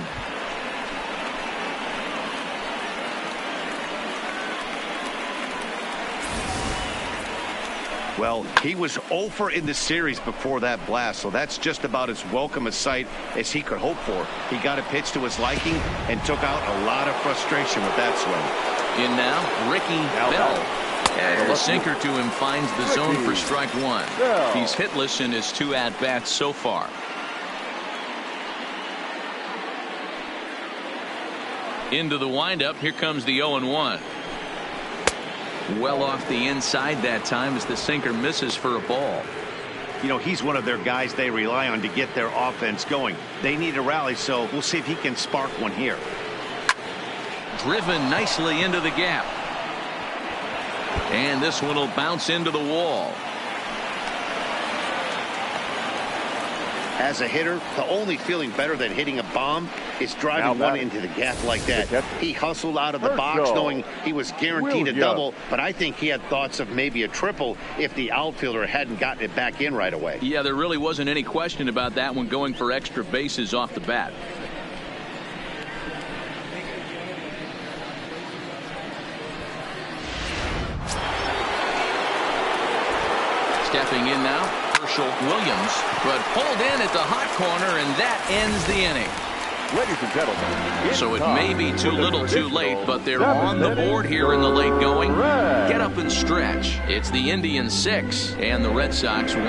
Well, he was 0 in the series before that blast, so that's just about as welcome a sight as he could hope for. He got a pitch to his liking and took out a lot of frustration with that swing. In now, Ricky Bell. And the sinker to him finds the zone for strike 1. He's hitless in his 2 at-bats so far. Into the windup. Here comes the 0-1. Well off the inside that time as the sinker misses for a ball. You know, he's one of their guys they rely on to get their offense going. They need a rally, so we'll see if he can spark one here. Driven nicely into the gap. And this one will bounce into the wall. As a hitter, the only feeling better than hitting a bomb is driving one into the gap like that. He hustled out of the box knowing he was guaranteed a double, but I think he had thoughts of maybe a triple if the outfielder hadn't gotten it back in right away. Yeah, there really wasn't any question about that one, going for extra bases off the bat. Stepping in now, Herschel Williams, but pulled in at the hot corner, and that ends the inning. Ladies and gentlemen, so it may be too little too late, but they're on the board here in the late going. Get up and stretch. It's the Indians 6 and the Red Sox 1.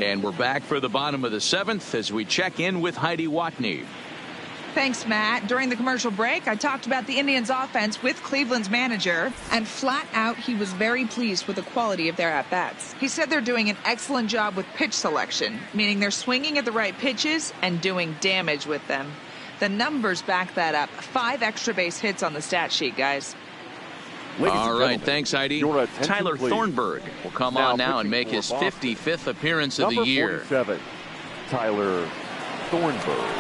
And we're back for the bottom of the 7th as we check in with Heidi Watney. Thanks, Matt. During the commercial break, I talked about the Indians' offense with Cleveland's manager, and flat out, he was very pleased with the quality of their at-bats. He said they're doing an excellent job with pitch selection, meaning they're swinging at the right pitches and doing damage with them. The numbers back that up. 5 extra base hits on the stat sheet, guys. All right, thanks, Heidi. Tyler please. Thornburg will come on now and make his 55th appearance of the year. Number 47, Tyler Thornburg.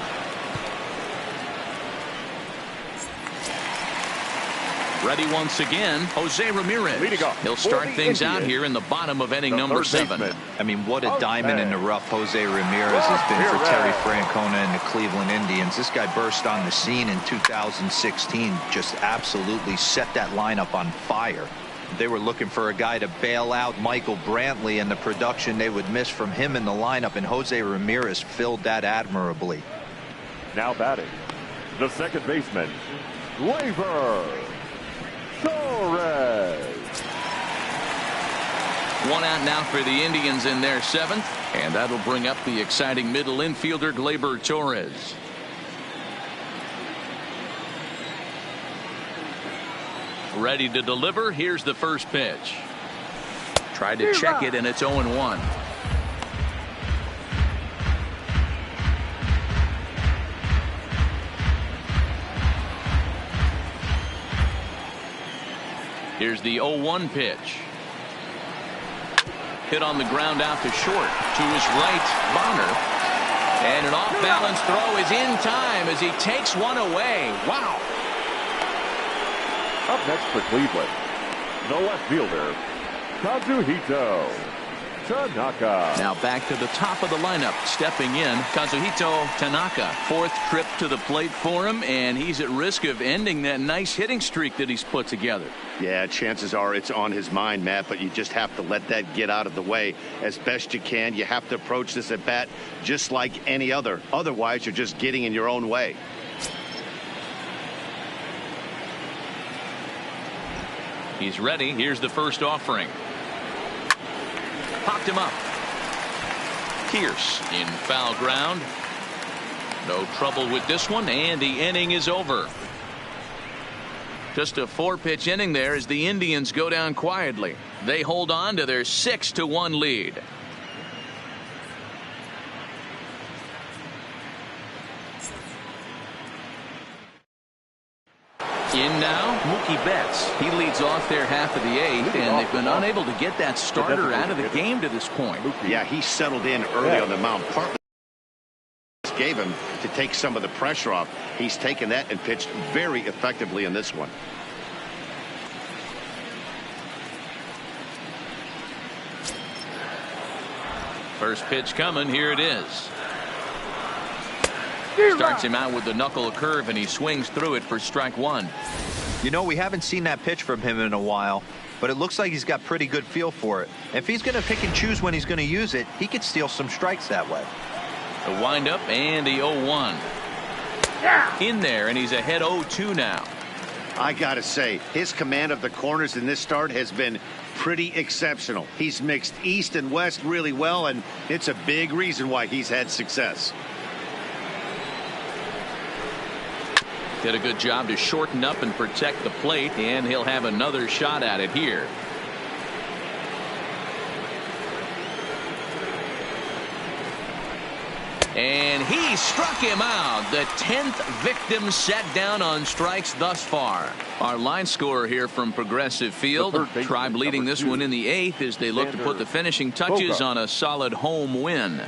Ready once again, Jose Ramirez. He'll start things out here in the bottom of inning number 7. I mean, what a diamond in the rough Jose Ramirez has been for Terry Francona and the Cleveland Indians. This guy burst on the scene in 2016, just absolutely set that lineup on fire. They were looking for a guy to bail out Michael Brantley and the production they would miss from him in the lineup, and Jose Ramirez filled that admirably. Now batting, the second baseman, Gleyber Torres. 1 out now for the Indians in their 7th, and that'll bring up the exciting middle infielder Gleyber Torres. Ready to deliver. Here's the first pitch. Tried to check it, and it's 0-1. Here's the 0-1 pitch. Hit on the ground out to short. To his right, Bonner. And an off-balance throw is in time as he takes one away. Wow. Up next for Cleveland, the left fielder, Kazuhito Tanaka. Now back to the top of the lineup. Stepping in, Kazuhito Tanaka. 4th trip to the plate for him, and he's at risk of ending that nice hitting streak that he's put together. Yeah, chances are it's on his mind, Matt, but you just have to let that get out of the way as best you can. You have to approach this at bat just like any other. Otherwise, you're just getting in your own way. He's ready. Here's the first offering. Popped him up. Pierce in foul ground. No trouble with this one, and the inning is over. Just a 4-pitch inning there as the Indians go down quietly. They hold on to their 6-1 lead. In now, Mookie Betts. He leads off their half of the 8th, and they've been unable to get that starter out of the game to this point. Yeah, he settled in early on the mound. Partly gave him to take some of the pressure off. He's taken that and pitched very effectively in this one. First pitch coming. Here it is. Starts him out with the knuckle curve, and he swings through it for strike 1. You know, we haven't seen that pitch from him in a while, but it looks like he's got pretty good feel for it. If he's going to pick and choose when he's going to use it, he could steal some strikes that way. The windup and the 0-1. In there, and he's ahead 0-2 now. I gotta say, his command of the corners in this start has been pretty exceptional. He's mixed east and west really well, and it's a big reason why he's had success. Did a good job to shorten up and protect the plate, and he'll have another shot at it here. And he struck him out. The 10th victim set down on strikes thus far. Our line scorer here from Progressive Field. Tribe leading this one in the 8th as they look to put the finishing touches on a solid home win.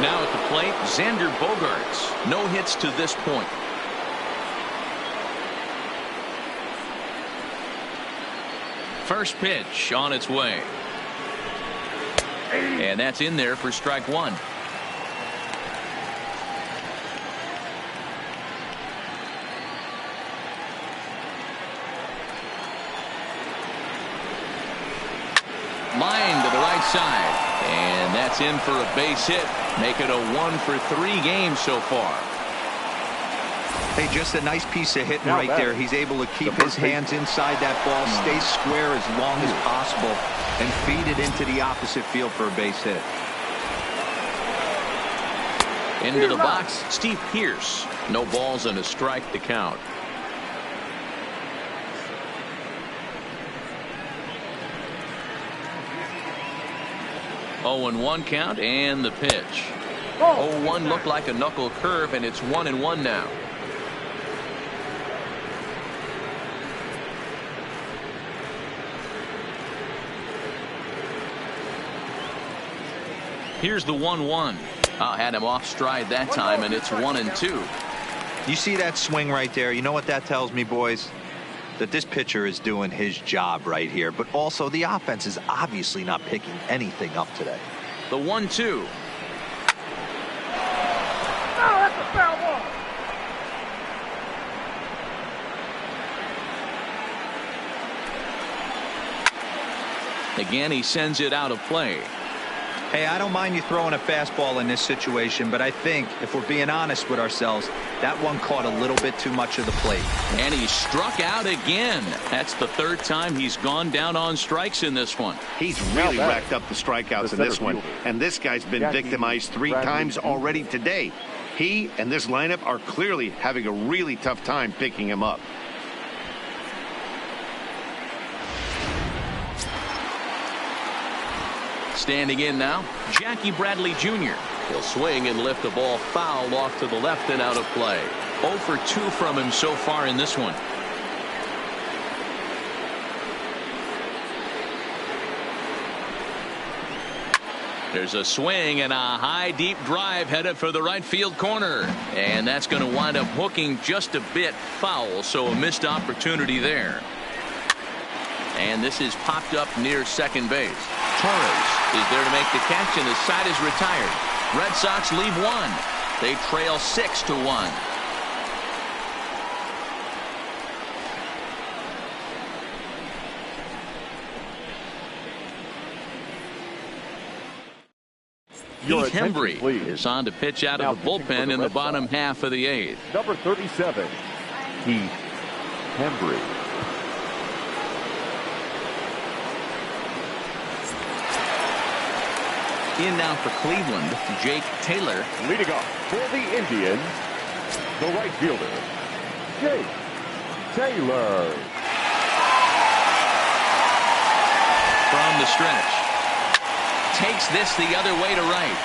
Now at the plate, Xander Bogaerts. No hits to this point. First pitch on its way. And that's in there for strike 1. Line to the right side. And that's in for a base hit. Make it a 1-for-3 game so far. Hey, just a nice piece of hitting right there. He's able to keep his hands inside that ball, stay square as long as possible, and feed it into the opposite field for a base hit. Into the box, Steve Pearce. No balls and a strike to count. 0-1 count and the pitch. 0-1 looked like a knuckle curve, and it's 1-1 now. Here's the 1-1. Had him off stride that time, and it's 1-2. You see that swing right there? You know what that tells me, boys? That this pitcher is doing his job right here, but also the offense is obviously not picking anything up today. The 1-2. That's a foul ball. Again, he sends it out of play. Hey, I don't mind you throwing a fastball in this situation, but I think if we're being honest with ourselves, that one caught a little bit too much of the plate. And he struck out again. That's the third time he's gone down on strikes in this one. He's really racked up the strikeouts in this one. And this guy's been victimized 3 times already today. He and this lineup are clearly having a really tough time picking him up. Standing in now, Jackie Bradley Jr. He'll swing and lift the ball foul off to the left and out of play. 0 for 2 from him so far in this one. There's a swing and a high deep drive headed for the right field corner, and that's going to wind up hooking just a bit foul, so a missed opportunity there. And this is popped up near second base. Torres is there to make the catch, and the side is retired. Red Sox leave 1. They trail 6-1. Heath Hembry is on to pitch out of the bullpen in the bottom half of the 8th. Number 37, Heath Hembry. In now for Cleveland, Jake Taylor. Leading off for the Indians, the right fielder, Jake Taylor. From the stretch. Takes this the other way to right.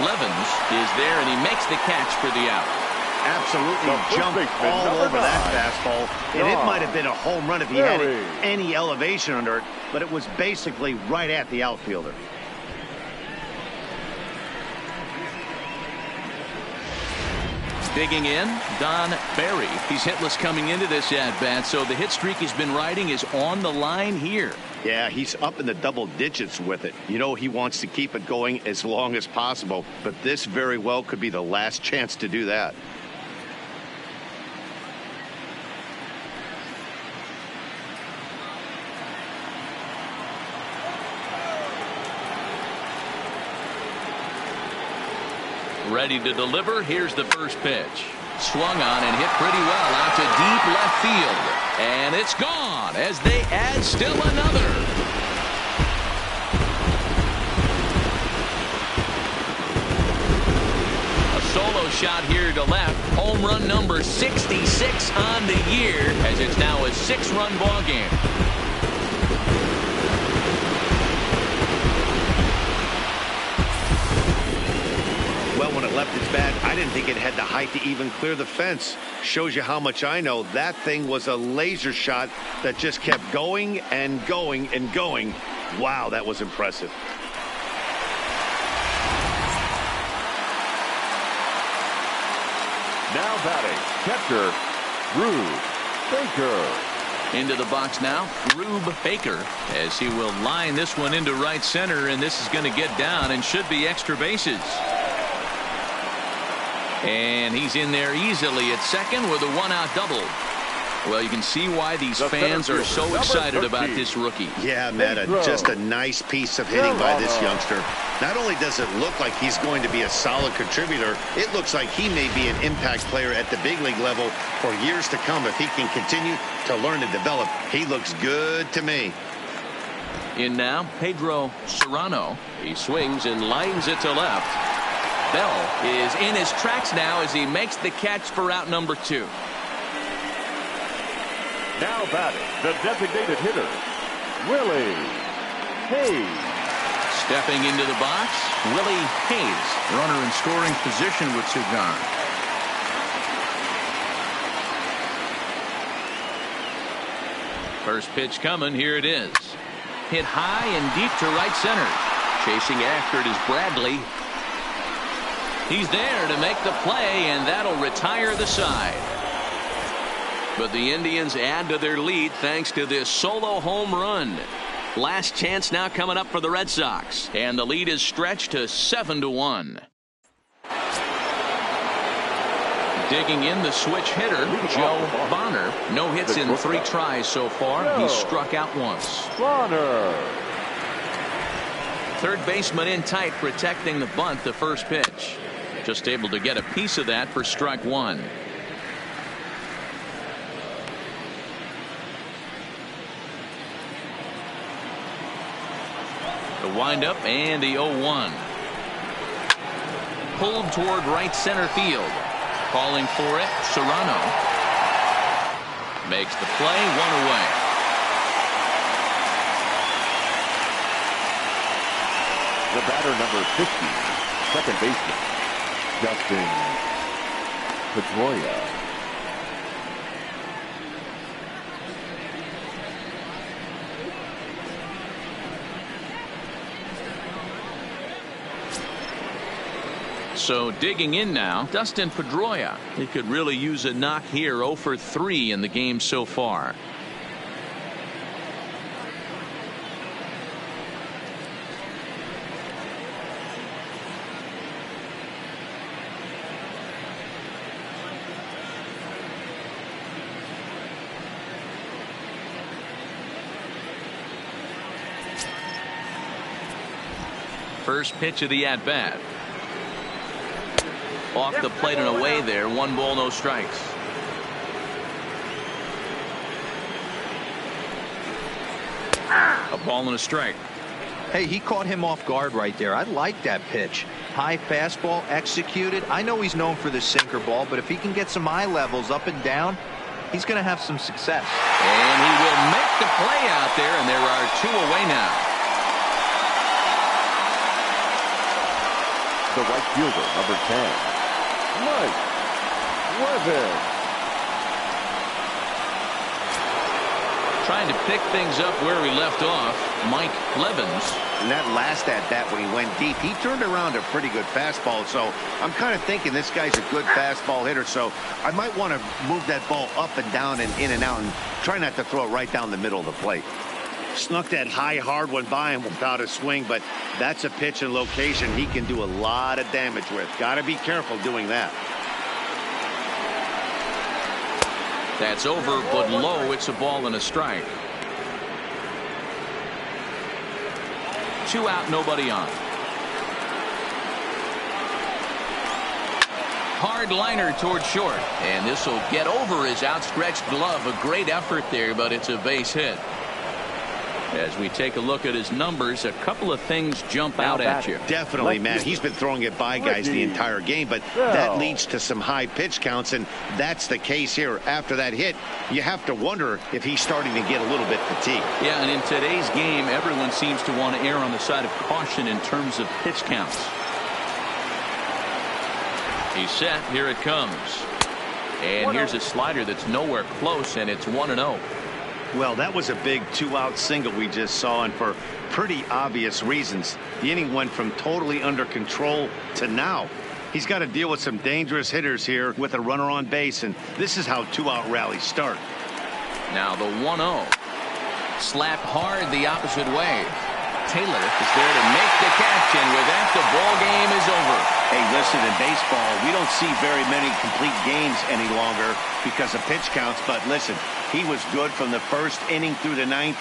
Levens is there, and he makes the catch for the out. Absolutely jumped all over that fastball. And it might have been a home run if he had any elevation under it, but it was basically right at the outfielder. Digging in, Don Barry. He's hitless coming into this at-bat, so the hit streak he's been riding is on the line here. Yeah, he's up in the double digits with it. You know, he wants to keep it going as long as possible, but this very well could be the last chance to do that. Ready to deliver. Here's the first pitch. Swung on and hit pretty well out to deep left field. And it's gone as they add still another. A solo shot here to left. Home run number 66 on the year, as it's now a 6-run ball game. Well, when it left its bat, I didn't think it had the height to even clear the fence. Shows you how much I know. That thing was a laser shot that just kept going and going and going. Wow, that was impressive. Now batting, catcher, Rube Baker. Into the box now, Rube Baker, as he will line this one into right center, and this is going to get down and should be extra bases. And he's in there easily at second with a 1-out double. Well, you can see why these fans are so excited about this rookie. Yeah, Matt, just a nice piece of hitting by this youngster. Not only does it look like he's going to be a solid contributor, it looks like he may be an impact player at the big league level for years to come if he can continue to learn and develop. He looks good to me. In now, Pedro Serrano. He swings and lines it to left. Bell is in his tracks now as he makes the catch for out number 2. Now batting, the designated hitter, Willie Hayes. Stepping into the box, Willie Hayes. Runner in scoring position with 2 gone. First pitch coming. Here it is. Hit high and deep to right center. Chasing after it is Bradley. He's there to make the play, and that'll retire the side. But the Indians add to their lead thanks to this solo home run. Last chance now coming up for the Red Sox, and the lead is stretched to 7-1. Digging in the switch hitter, Joe Bonner. No hits in 3 tries so far. He's struck out once. Bonner. Third baseman in tight, protecting the bunt the first pitch. Just able to get a piece of that for strike 1. The windup and the 0-1. Pulled toward right center field. Calling for it, Serrano. Makes the play, 1 away. The batter number 50, second baseman, Dustin Pedroia. So digging in now, Dustin Pedroia. He could really use a knock here. 0 for 3 in the game so far. First pitch of the at-bat. Off the plate and away there. 1 ball, no strikes. A ball and a strike. Hey, he caught him off guard right there. I like that pitch. High fastball executed. I know he's known for the sinker ball, but if he can get some eye levels up and down, he's going to have some success. And he will make the play out there, and there are 2 away now. The right fielder, number 10. Mike Levin. Trying to pick things up where we left off. Mike Levins. And that last at bat when he went deep, he turned around a pretty good fastball. So I'm kind of thinking this guy's a good fastball hitter. So I might want to move that ball up and down and in and out and try not to throw it right down the middle of the plate. Snuck that high hard one by him without a swing, but that's a pitch and location he can do a lot of damage with. Got to be careful doing that. That's over, but low. It's a ball and a strike. 2 out, nobody on. Hard liner toward short, and this will get over his outstretched glove. A great effort there, but it's a base hit. As we take a look at his numbers, a couple of things jump out at you. Definitely, man. He's been throwing it by guys the entire game, but that leads to some high pitch counts, and that's the case here. After that hit, you have to wonder if he's starting to get a little bit fatigued. Yeah, and in today's game, everyone seems to want to err on the side of caution in terms of pitch counts. He's set. Here it comes. And here's a slider that's nowhere close, and it's 1-0. Well, that was a big 2-out single we just saw, and for pretty obvious reasons. The inning went from totally under control to now. He's got to deal with some dangerous hitters here with a runner on base, and this is how 2-out rallies start. Now the 1-0. Slapped hard the opposite way. Taylor is there to make the catch, and with that, the ball game is over. Hey, listen, in baseball, we don't see very many complete games any longer because of pitch counts, but listen, he was good from the first inning through the 9th.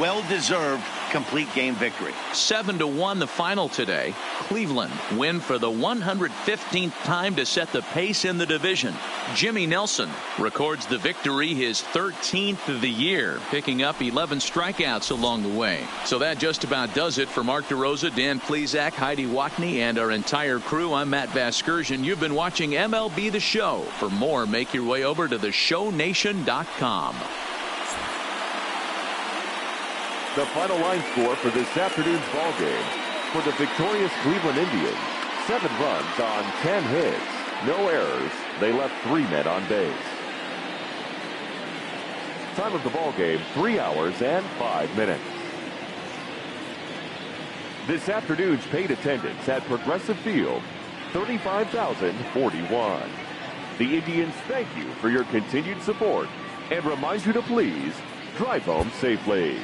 Well-deserved complete game victory. 7-1 the final today. Cleveland win for the 115th time to set the pace in the division. Jimmy Nelson records the victory, his 13th of the year, picking up 11 strikeouts along the way. So that just about does it for Mark DeRosa, Dan Plesac, Heidi Watney, and our entire crew. I'm Matt Vasgersian. You've been watching MLB The Show. For more, make your way over to theshownation.com. The final line score for this afternoon's ball game: for the victorious Cleveland Indians, 7 runs on 10 hits, no errors. They left 3 men on base. Time of the ball game, 3 hours and 5 minutes. This afternoon's paid attendance at Progressive Field, 35,041. The Indians thank you for your continued support and remind you to please drive home safely.